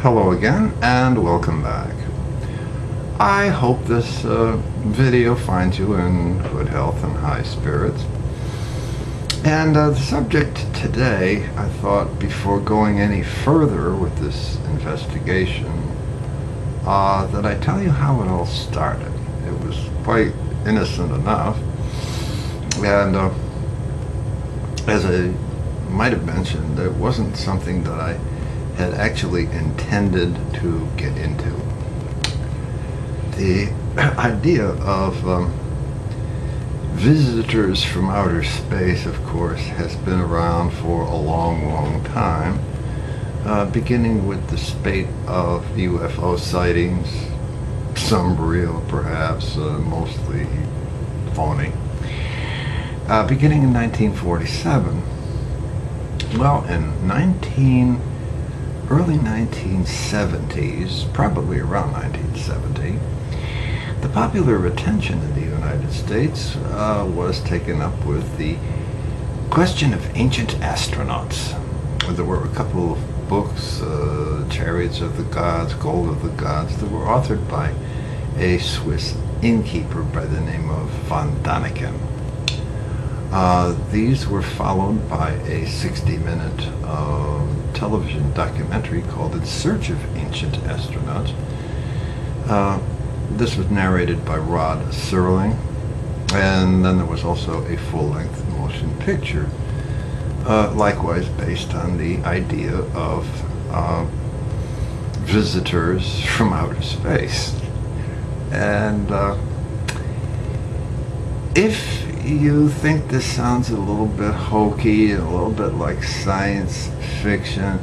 Hello again and welcome back. I hope this video finds you in good health and high spirits. And the subject today, I thought before going any further with this investigation, that I tell you how it all started. It was quite innocent enough. And as I might have mentioned, it wasn't something that I had actually intended to get into. The idea of visitors from outer space, of course, has been around for a long time, beginning with the spate of UFO sightings, some real perhaps, mostly phony, beginning in 1947. Well, in early 1970s, probably around 1970, the popular attention in the United States was taken up with the question of ancient astronauts. There were a couple of books, Chariots of the Gods, Gold of the Gods, that were authored by a Swiss innkeeper by the name of von Daniken. These were followed by a 60-minute television documentary called In Search of Ancient Astronauts. This was narrated by Rod Serling, and then there was also a full-length motion picture, likewise based on the idea of visitors from outer space. And if you think this sounds a little bit hokey, a little bit like science fiction,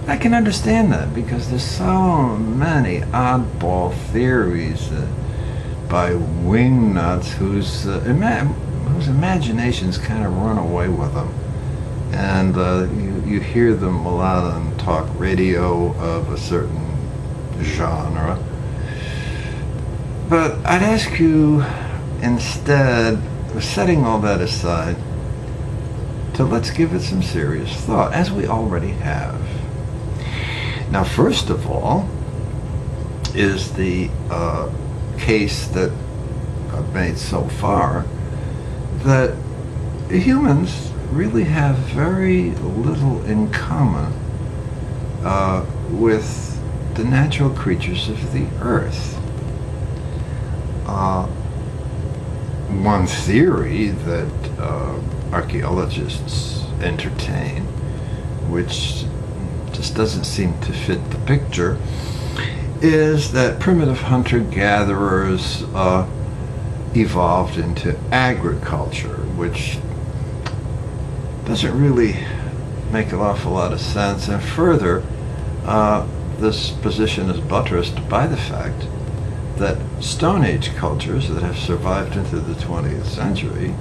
I can understand that, because there's so many oddball theories by wingnuts whose imaginations kind of run away with them. And you hear them a lot on talk radio of a certain genre. But I'd ask you instead, setting all that aside, to let's give it some serious thought, as we already have. Now, first of all, is the case that I've made so far, that humans really have very little in common with the natural creatures of the earth. One theory that archaeologists entertain, which just doesn't seem to fit the picture, is that primitive hunter-gatherers evolved into agriculture, which doesn't really make an awful lot of sense. And further, this position is buttressed by the fact that Stone Age cultures that have survived into the 20th century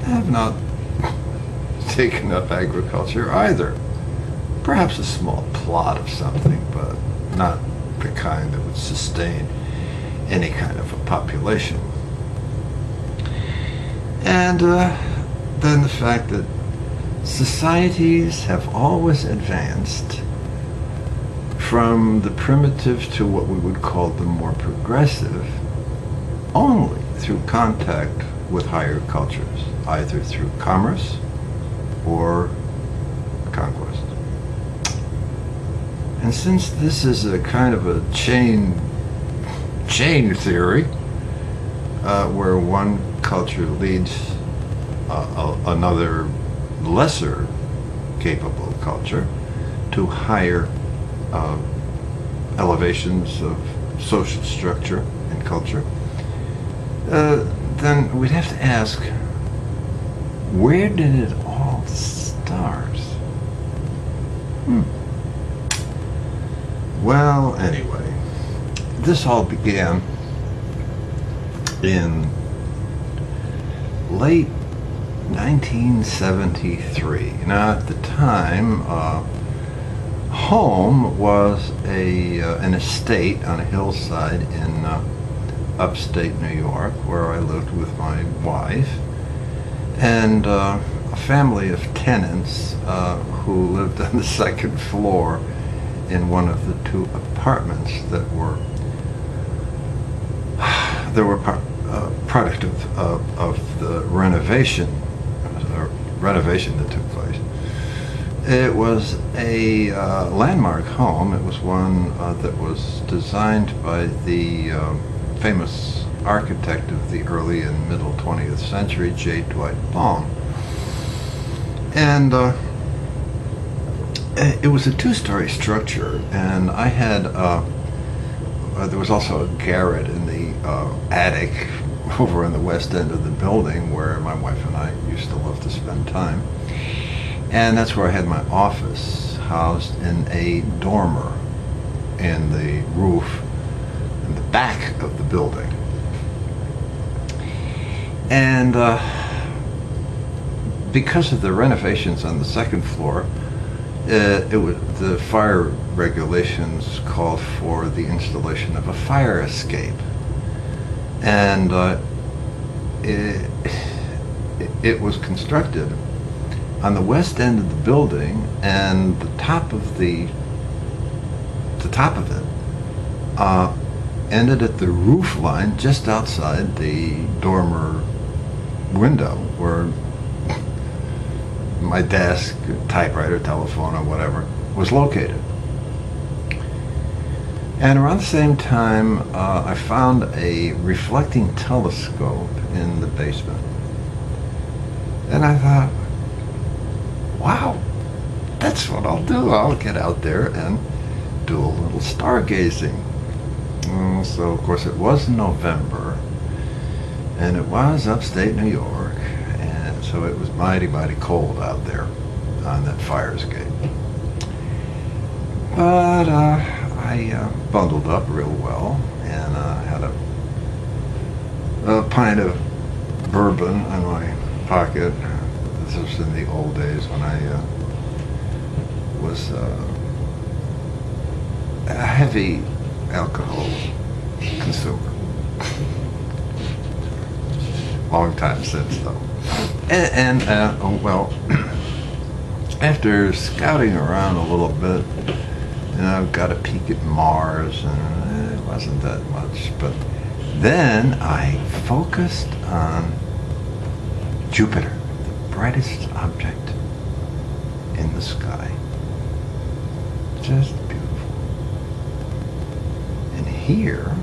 have not taken up agriculture either. Perhaps a small plot of something, but not the kind that would sustain any kind of a population. And then the fact that societies have always advanced from the primitive to what we would call the more progressive only through contact with higher cultures, either through commerce or conquest. And since this is a kind of a chain theory, where one culture leads another lesser capable culture to higher elevations of social structure and culture, then we'd have to ask, where did it all start? Well, anyway, this all began in late 1973. Now, at the time, home was an estate on a hillside in upstate New York, where I lived with my wife, and a family of tenants who lived on the second floor in one of the two apartments that were product of the renovation that took place. It was a landmark home. It was one that was designed by the famous architect of the early and middle 20th century, J. Dwight Baum. And it was a two-story structure, and I had, there was also a garret in the attic over in the west end of the building where my wife and I used to love to spend time. And that's where I had my office, housed in a dormer in the roof in the back of the building. And because of the renovations on the second floor, the fire regulations called for the installation of a fire escape. And it was constructed on the west end of the building, and the top of it ended at the roof line just outside the dormer window where my desk, typewriter, telephone, or whatever was located. And around the same time, I found a reflecting telescope in the basement. And I thought, wow, that's what I'll do. I'll get out there and do a little stargazing. So, of course, it was November, and it was upstate New York, and so it was mighty, mighty cold out there on that fire escape. But I bundled up real well, and had a pint of bourbon in my pocket. This was in the old days when I was a heavy alcohol consumer. Long time since, though. And well, after scouting around a little bit, got a peek at Mars, and it wasn't that much. But then I focused on Jupiter, the brightest object in the sky. Just beautiful. And here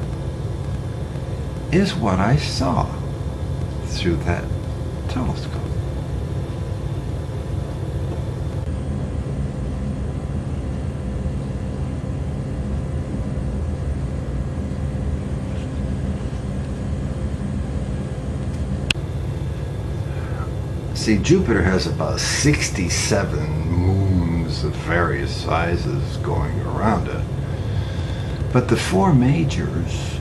is what I saw through that telescope. See, Jupiter has about 67 moons of various sizes going around it. But the four majors,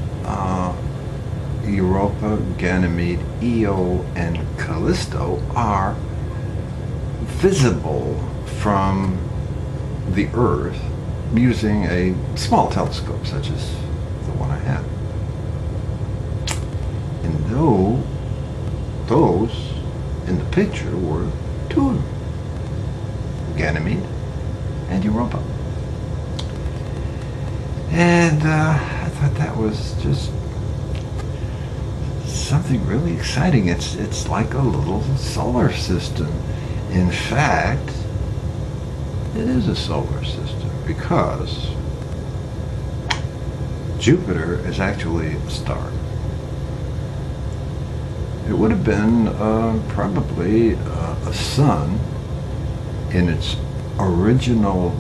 Europa, Ganymede, Io, and Callisto, are visible from the Earth using a small telescope such as the one I had. And those in the picture were two of them, Ganymede and Europa. And I thought that was just something really exciting. It's like a little solar system. In fact, it is a solar system because Jupiter is actually a star. It would have been probably a sun in its original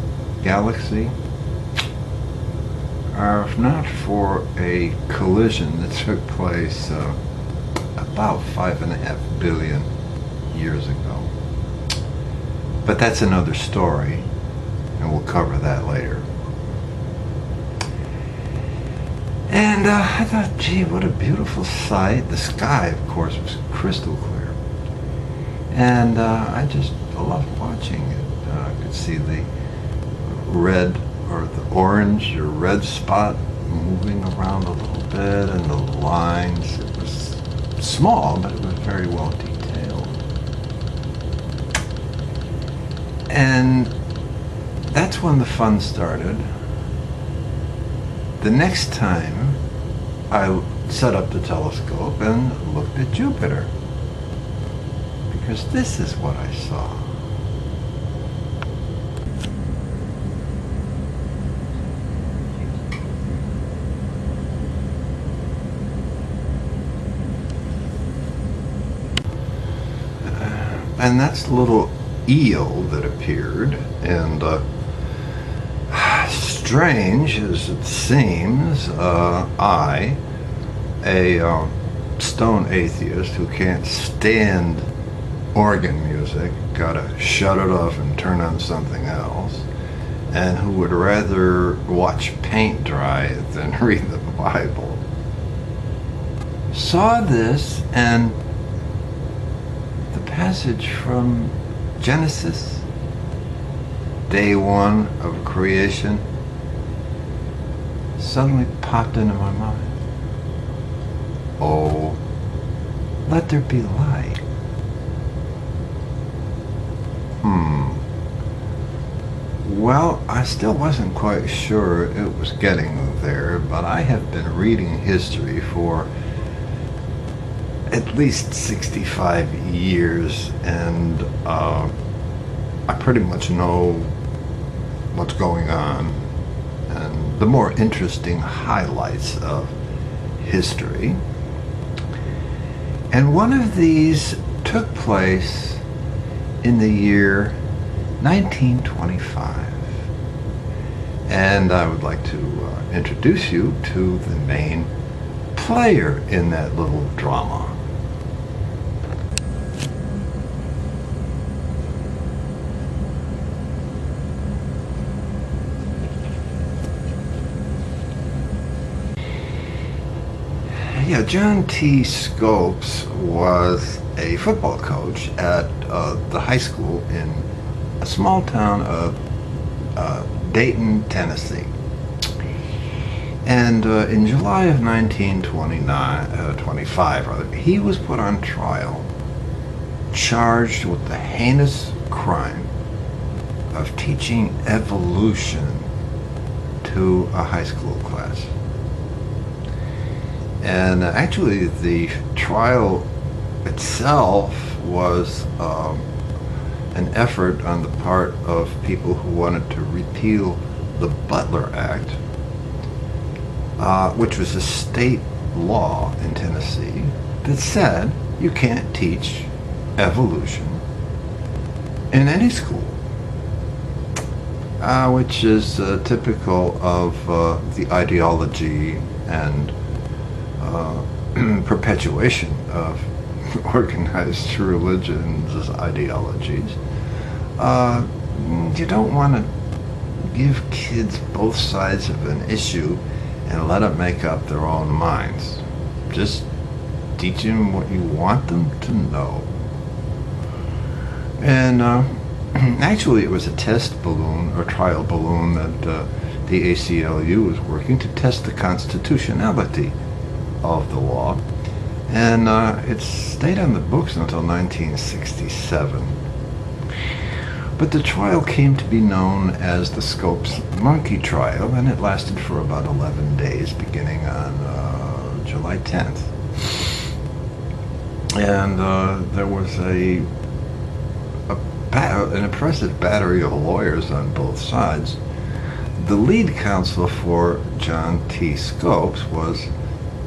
galaxy, if not for a collision that took place about 5.5 billion years ago. But that's another story, and we'll cover that later. And I thought, gee, what a beautiful sight. The sky, of course, was crystal clear. And I just loved watching it. I could see the red, or the orange or red spot moving around a little bit, and the lines. It was small, but it was very well detailed. And that's when the fun started. The next time I set up the telescope and looked at Jupiter, because this is what I saw. And that's the little eel that appeared, and strange as it seems, I, a stone atheist who can't stand organ music, gotta shut it off and turn on something else, and who would rather watch paint dry than read the Bible, saw this, and the passage from Genesis, day one of creation, suddenly popped into my mind. Oh, let there be light. Well, I still wasn't quite sure it was getting there, but I have been reading history for at least 65 years, and I pretty much know what's going on and the more interesting highlights of history. And one of these took place in the year 1925. And I would like to introduce you to the main player in that little drama. Yeah, John T. Scopes was a football coach at the high school in a small town of Dayton, Tennessee. And in July of 1925, he was put on trial, charged with the heinous crime of teaching evolution to a high school class. And actually, the trial itself was an effort on the part of people who wanted to repeal the Butler Act, which was a state law in Tennessee that said you can't teach evolution in any school, which is typical of the ideology and perpetuation of organized religions' ideologies. You don't want to give kids both sides of an issue and let them make up their own minds. Just teach them what you want them to know. And actually, it was a test balloon or trial balloon that the ACLU was working to test the constitutionality of the law, and it stayed on the books until 1967. But the trial came to be known as the Scopes Monkey Trial, and it lasted for about 11 days, beginning on July 10th. And there was an impressive battery of lawyers on both sides. The lead counsel for John T. Scopes was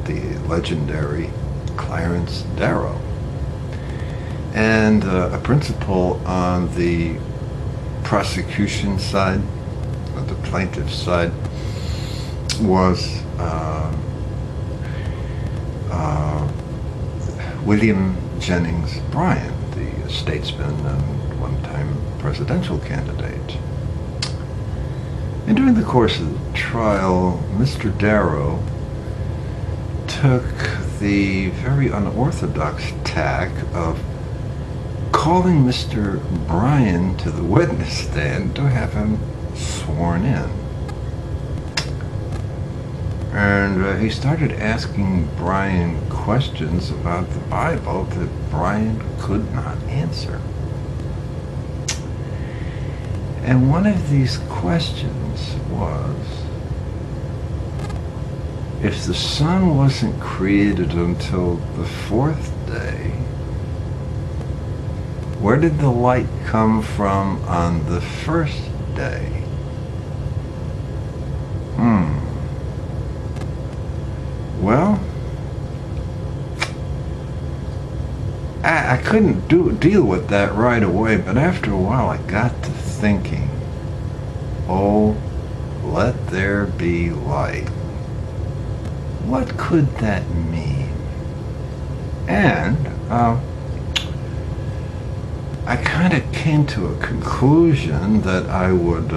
the legendary Clarence Darrow. And a principal on the prosecution side, the plaintiff's side, was William Jennings Bryan, the statesman and one-time presidential candidate. And during the course of the trial, Mr. Darrow took the very unorthodox tack of calling Mr. Bryan to the witness stand to have him sworn in. And he started asking Bryan questions about the Bible that Bryan could not answer. And one of these questions was, if the sun wasn't created until the fourth day, where did the light come from on the first day? Well, I couldn't deal with that right away, but after a while I got to thinking, oh, let there be light. What could that mean? And I kind of came to a conclusion that I would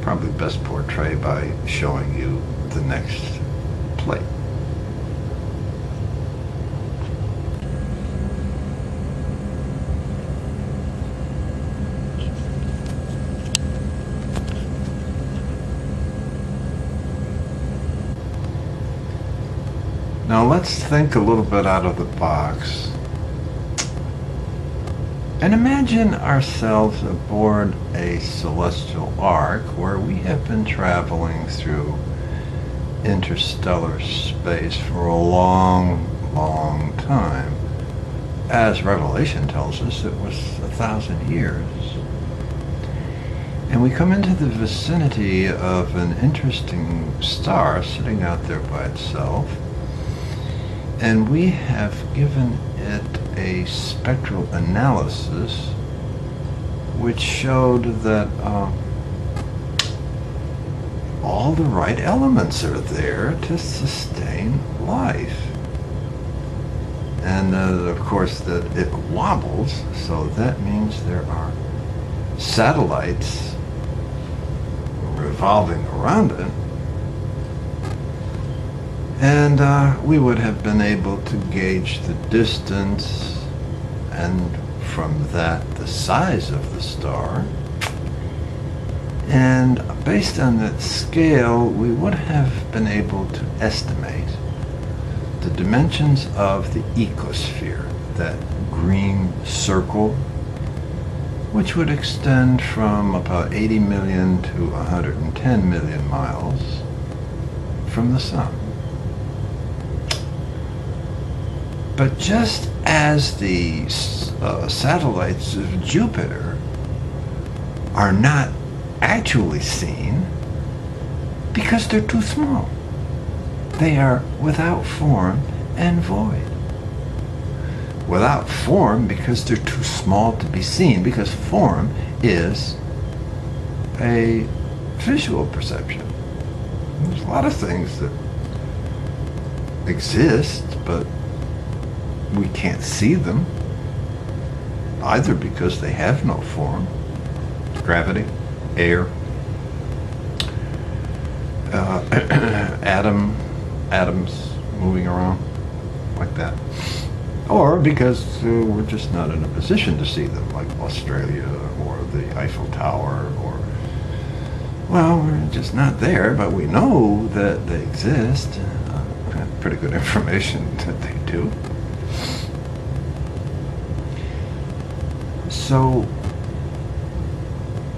probably best portray by showing you the next plate. Now let's think a little bit out of the box and imagine ourselves aboard a celestial ark where we have been traveling through interstellar space for a long, long time. As Revelation tells us, it was 1,000 years. And we come into the vicinity of an interesting star sitting out there by itself. And we have given it a spectral analysis which showed that all the right elements are there to sustain life. And of course that it wobbles, so that means there are satellites revolving around it. And we would have been able to gauge the distance, and from that the size of the star. And based on that scale, we would have been able to estimate the dimensions of the ecosphere, that green circle, which would extend from about 80 million to 110 million miles from the sun. But just as the satellites of Jupiter are not actually seen because they're too small, they are without form and void. Without form because they're too small to be seen, because form is a visual perception. There's a lot of things that exist, but we can't see them, either because they have no form, gravity, air, atoms moving around like that, or because we're just not in a position to see them, like Australia or the Eiffel Tower, or, well, we're just not there, but we know that they exist. Pretty good information that they do. So,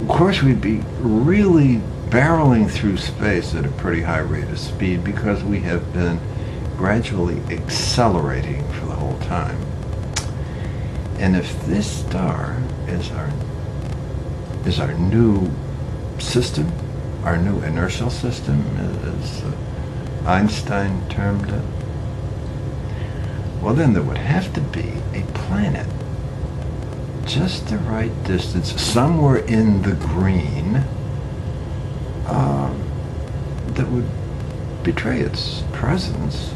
of course, we'd be really barreling through space at a pretty high rate of speed because we have been gradually accelerating for the whole time. And if this star is our new system, our new inertial system, as Einstein termed it, well, then there would have to be a planet just the right distance, somewhere in the green, that would betray its presence,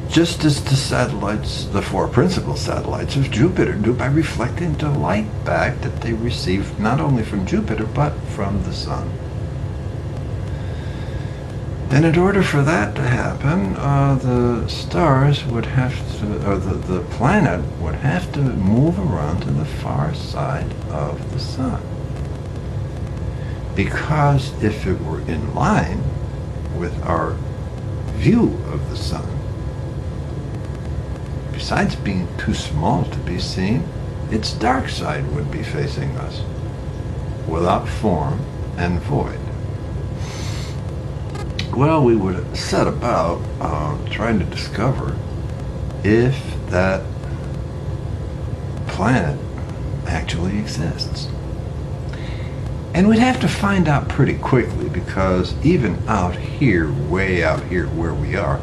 just as the satellites, the four principal satellites of Jupiter, do by reflecting the light back that they receive not only from Jupiter but from the sun. And in order for that to happen, the stars would have to, or the planet would have to move around to the far side of the sun. Because if it were in line with our view of the sun, besides being too small to be seen, its dark side would be facing us, without form and void. Well, we would set about trying to discover if that planet actually exists. And we'd have to find out pretty quickly, because even out here, way out here where we are,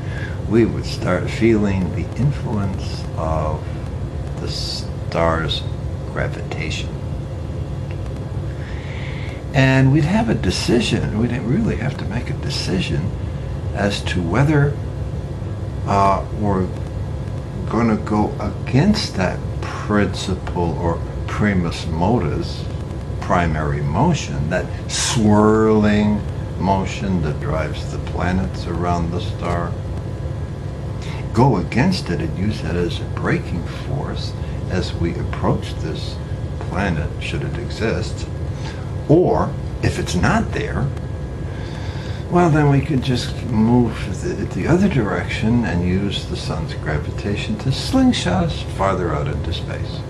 we would start feeling the influence of the star's gravitation. And we'd have a decision, we'd really have to make a decision as to whether we're going to go against that principle or primus motus, primary motion, that swirling motion that drives the planets around the star. Go against it and use it as a braking force as we approach this planet, should it exist. Or, if it's not there, well, then we could just move the other direction and use the sun's gravitation to slingshot us farther out into space.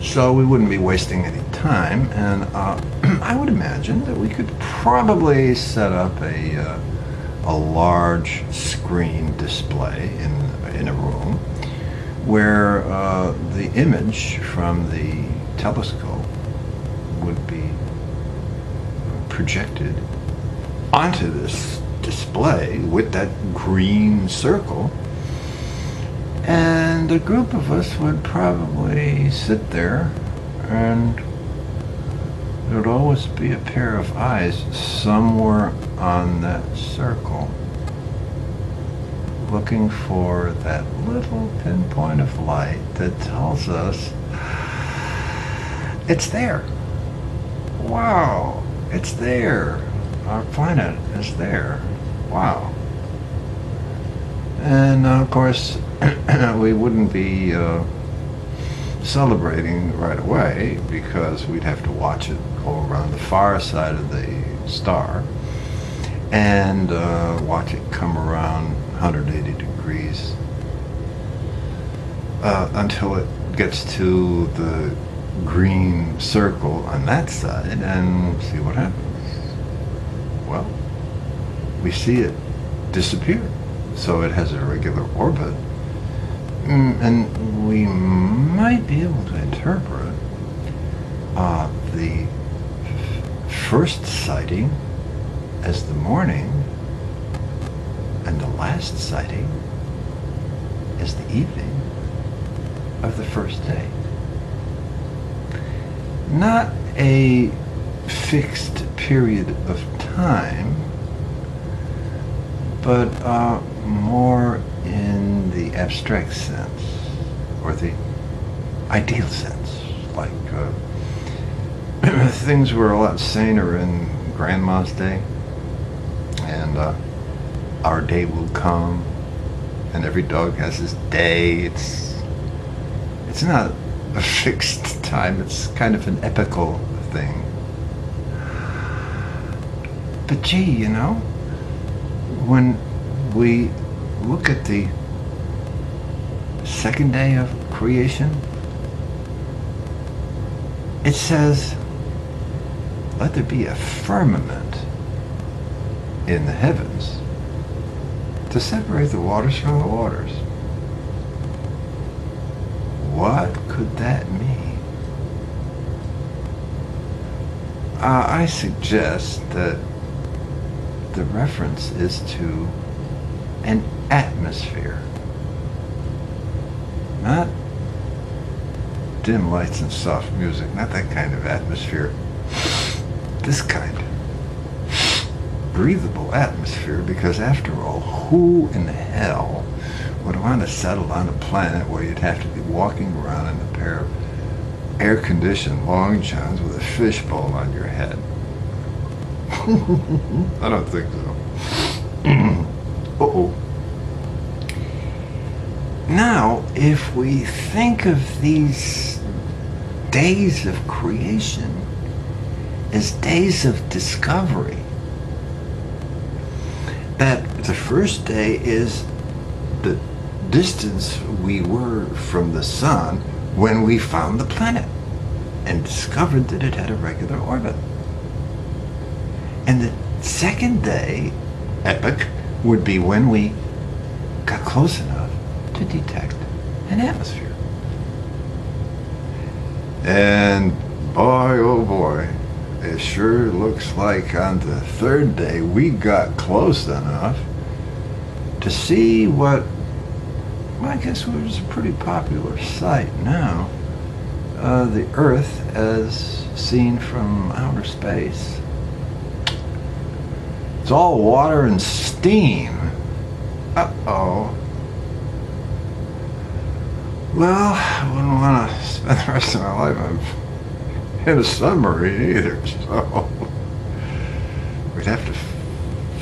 So we wouldn't be wasting any time, and I would imagine that we could probably set up a large screen display in a room where the image from the telescope would be projected onto this display with that green circle, and a group of us would probably sit there, and there would always be a pair of eyes somewhere on that circle looking for that little pinpoint of light that tells us it's there. Wow, it's there. Our planet is there. Wow. And of course, we wouldn't be celebrating right away, because we'd have to watch it go around the far side of the star and watch it come around 180 degrees until it gets to the green circle on that side and see what happens. Well, we see it disappear. So it has a regular orbit, and we might be able to interpret the first sighting as the morning and the last sighting as the evening of the first day. Not a fixed period of time, but more in the abstract sense, or the ideal sense. Like things were a lot saner in Grandma's day, and our day will come, and every dog has his day. It's not a fixed time, it's kind of an epical thing. But gee, you know, when we look at the second day of creation, it says, let there be a firmament in the heavens to separate the waters from the waters. What could that mean? I suggest that the reference is to an atmosphere, not dim lights and soft music, not that kind of atmosphere, this kind, breathable atmosphere, because after all, who in the hell would want to settle on a planet where you'd have to be walking around in a pair of air-conditioned long johns with a fishbowl on your head? I don't think so. Uh-oh. Now, if we think of these days of creation as days of discovery, that the first day is the distance we were from the sun when we found the planet and discovered that it had a regular orbit. And the second day epoch would be when we got close enough to detect an atmosphere. And boy, oh boy, it sure looks like on the third day we got close enough to see what, well, I guess was a pretty popular sight now, the Earth as seen from outer space. It's all water and steam. Uh-oh. Well, I wouldn't want to spend the rest of my life in a submarine either, so we'd have to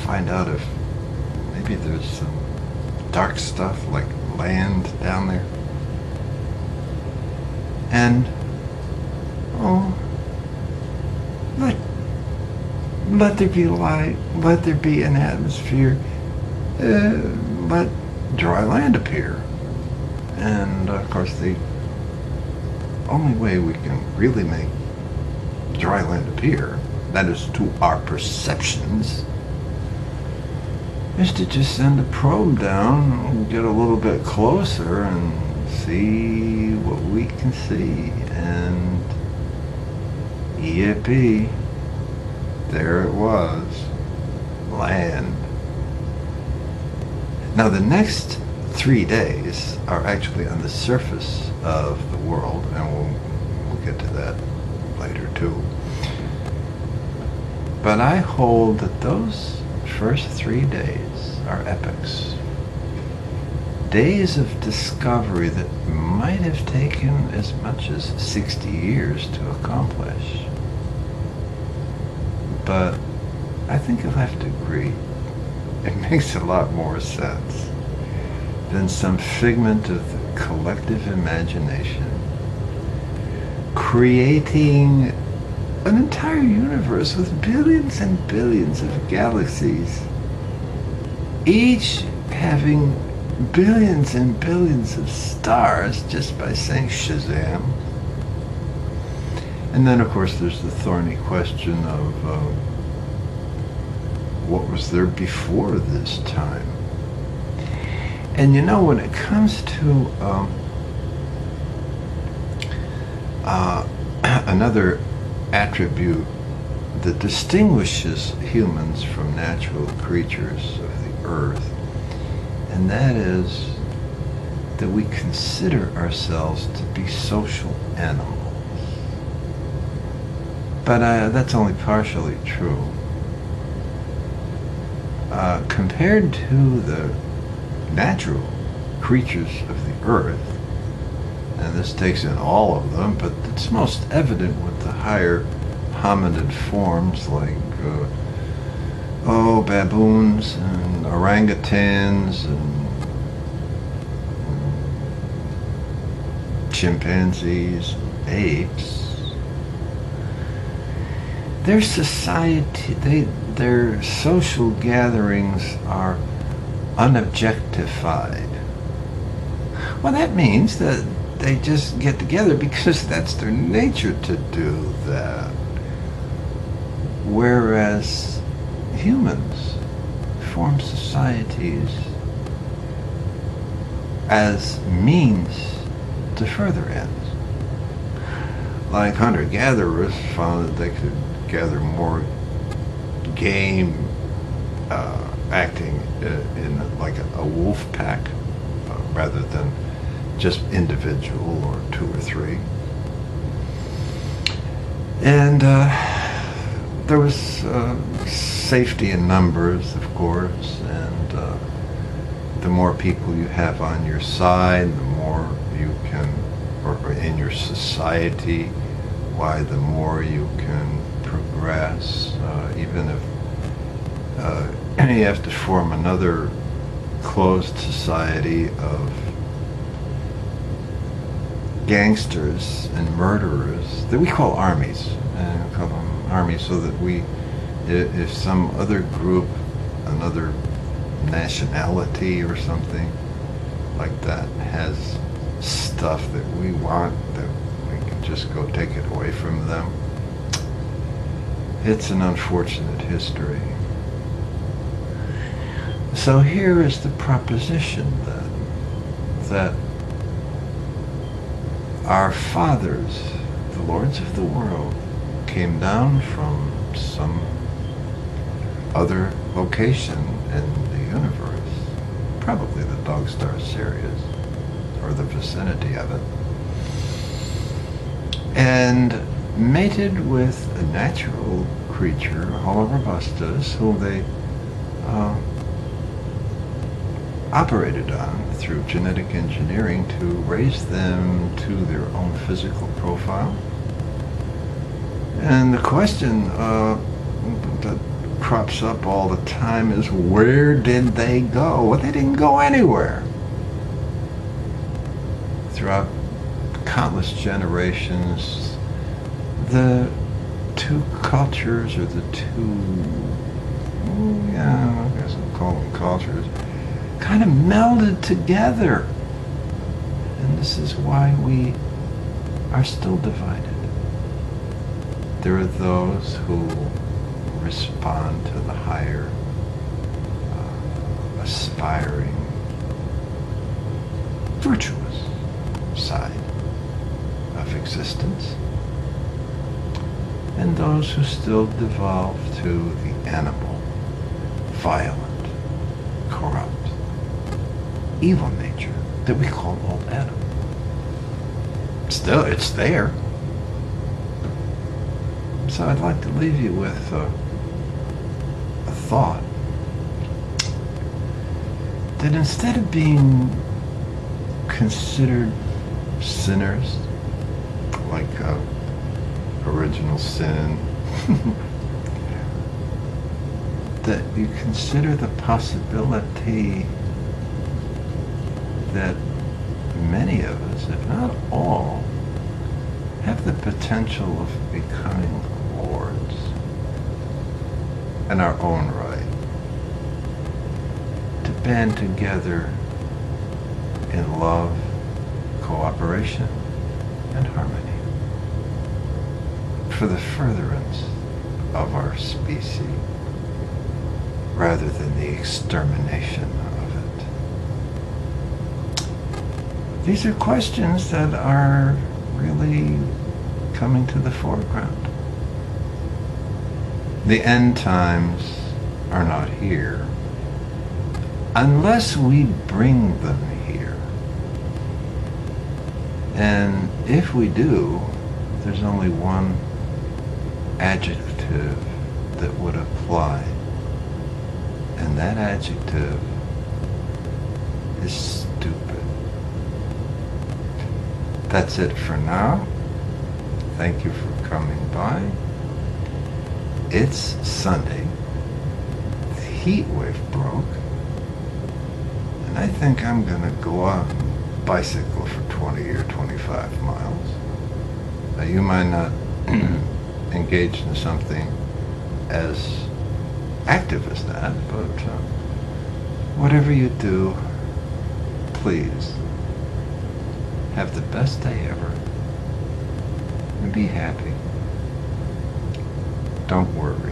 find out if maybe there's some dark stuff like land down there. And, oh, let there be light, let there be an atmosphere, let dry land appear. And of course the only way we can really make dry land appear, that is to our perceptions, is to just send a probe down and get a little bit closer and see what we can see. And yippee, there it was, land. Now the next 3 days are actually on the surface of the world, and we'll get to that later too. But I hold that those first 3 days are epochs. Days of discovery that might have taken as much as 60 years to accomplish. But I think you'll have to agree, it makes a lot more sense than some figment of the collective imagination creating an entire universe with billions and billions of galaxies, each having billions and billions of stars just by saying Shazam. And then, of course, there's the thorny question of what was there before this time? And you know, when it comes to another attribute that distinguishes humans from natural creatures of the earth, and that is that we consider ourselves to be social animals. But that's only partially true. Compared to the natural creatures of the earth, and this takes in all of them, but it's most evident with the higher hominid forms like baboons and orangutans and chimpanzees, apes. Their society, their social gatherings are unobjectified. Well, that means that they just get together because that's their nature to do that. Whereas humans form societies as means to further ends. Like hunter-gatherers found that they could gather more game acting in like a wolf pack rather than just individual or 2 or 3. And there was safety in numbers, of course, and the more people you have on your side, the more you can, or in your society, why the more you can progress, even if you have to form another closed society of gangsters and murderers that we call armies, and we call them armies so that if some other group, another nationality or something like that has stuff that we want, that we can just go take it away from them. It's an unfortunate history. So here is the proposition then, that our fathers, the lords of the world, came down from some other location in the universe, probably the Dog Star Sirius, or the vicinity of it, and mated with a natural creature, Homo robustus, whom they operated on through genetic engineering to raise them to their own physical profile. And the question that crops up all the time is, where did they go? Well, they didn't go anywhere. Throughout countless generations, the two cultures, or the two, I guess I'll call them cultures, kind of melded together. And this is why we are still divided. There are those who respond to the higher, aspiring, virtuous side of existence, and those who still devolve to the animal, violent, corrupt, evil nature that we call old Adam. Still, it's there. So I'd like to leave you with a thought that instead of being considered sinners, like original sin, that you consider the possibility that many of us, if not all, have the potential of becoming lords in our own right, to band together in love, cooperation, and harmony for the furtherance of our species rather than the extermination of it. These are questions that are really coming to the foreground. The end times are not here unless we bring them here. And if we do, there's only one adjective that would apply, and that adjective is stupid. That's it for now. Thank you for coming by. It's Sunday. The heat wave broke, and I think I'm gonna go out and bicycle for 20 or 25 miles. Now, you might not engage in something as active as that, but whatever you do, please have the best day ever and be happy. Don't worry.